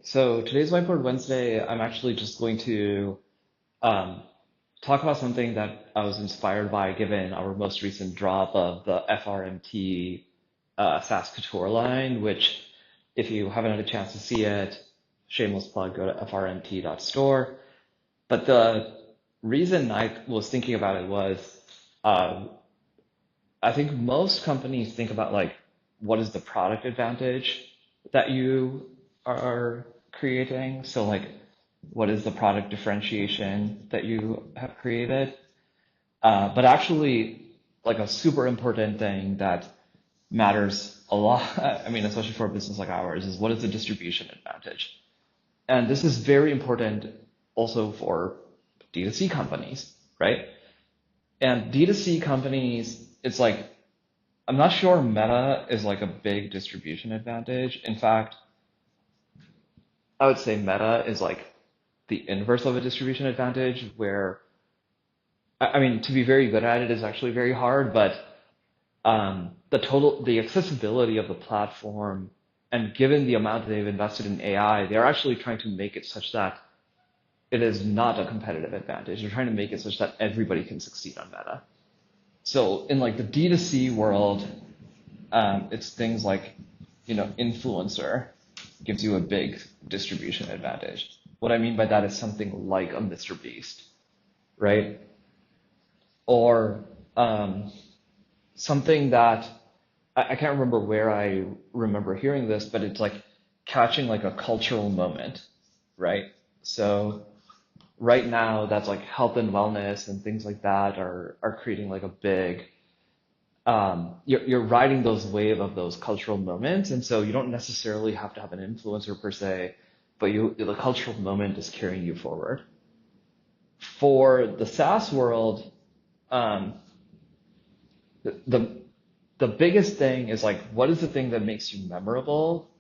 So today's Whiteboard Wednesday, I'm actually just going to um, talk about something that I was inspired by given our most recent drop of the FRMT SaaS Couture line, which if you haven't had a chance to see it, shameless plug, go to frmt.store. But the reason I was thinking about it was uh, I think most companies think about like what is the product advantage that you are creating. So like what is the product differentiation that you have created? But actually like a super important thing that matters a lot, I mean, especially for a business like ours, is what is the distribution advantage? And this is very important also for D2C companies, right? And D2C companies, it's like I'm not sure Meta is like a big distribution advantage. In fact, I would say Meta is like the inverse of a distribution advantage, where I mean, to be very good at it is actually very hard, but the accessibility of the platform, and given the amount that they've invested in AI, they're actually trying to make it such that it is not a competitive advantage. They're trying to make it such that everybody can succeed on Meta. So in like the D2C world, it's things like, influencer gives you a big distribution advantage. What I mean by that is something like a Mr. Beast, right? Or something that I can't remember where I remember hearing this, but it's like catching like a cultural moment, right? So right now, that's like health and wellness and things like that are creating like a big you're riding those wave of those cultural moments, and so you don't necessarily have to have an influencer per se, but the cultural moment is carrying you forward. For the SaaS world, um, the the biggest thing is like what is the thing that makes you memorable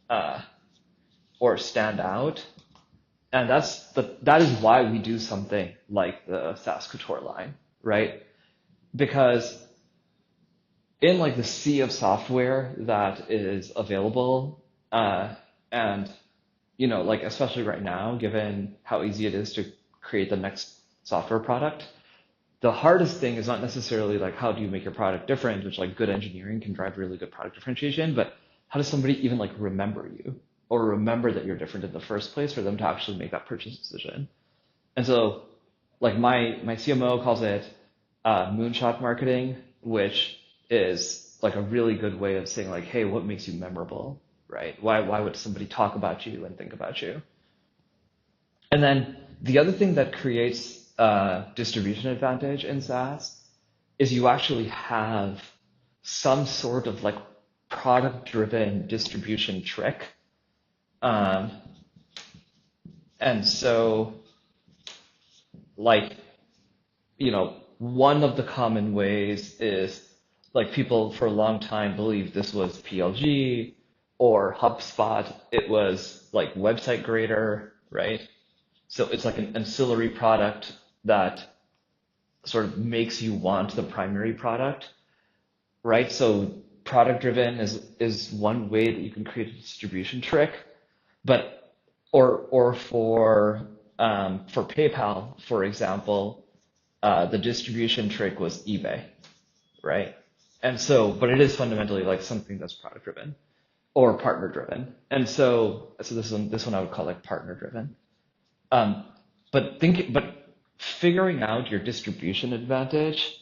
uh, or stand out, and that is why we do something like the SaaS Couture line, right? Because in like the sea of software that is available, and like especially right now, given how easy it is to create the next software product, the hardest thing is not necessarily like how do you make your product different, which like good engineering can drive really good product differentiation, but how does somebody even like remember you or remember that you're different in the first place for them to actually make that purchase decision? And so like my CMO calls it moonshot marketing, which is like a really good way of saying like, hey, what makes you memorable, right? Why would somebody talk about you and think about you? And then the other thing that creates distribution advantage in SaaS is you actually have some sort of like product driven distribution trick. Um, and so like one of the common ways is like people for a long time believed this was PLG or HubSpot. It was like website grader, right? So it's like an ancillary product that sort of makes you want the primary product, right? So product driven is one way that you can create a distribution trick, but or for PayPal, for example, the distribution trick was eBay, right? And so, but it is fundamentally like something that's product driven or partner driven. And so this one I would call like partner driven. Um, but figuring out your distribution advantage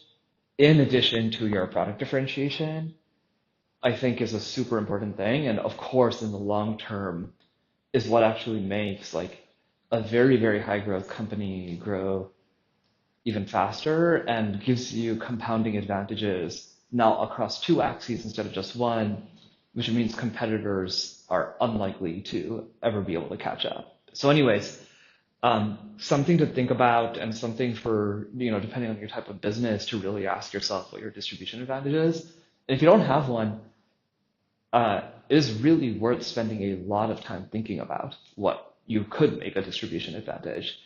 in addition to your product differentiation, I think is a super important thing. And of course, in the long term, is what actually makes like a very, very high growth company grow even faster and gives you compounding advantages now across two axes instead of just one, which means competitors are unlikely to ever be able to catch up. So anyways, something to think about and something for, depending on your type of business to really ask yourself what your distribution advantage is. And if you don't have one, it is really worth spending a lot of time thinking about what you could make a distribution advantage.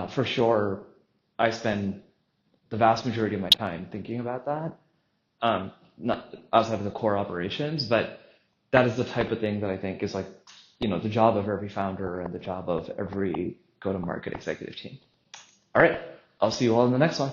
For sure, I spend the vast majority of my time thinking about that, not outside of the core operations, but that is the type of thing that I think is like the job of every founder and the job of every go-to-market executive team. All right, I'll see you all in the next one.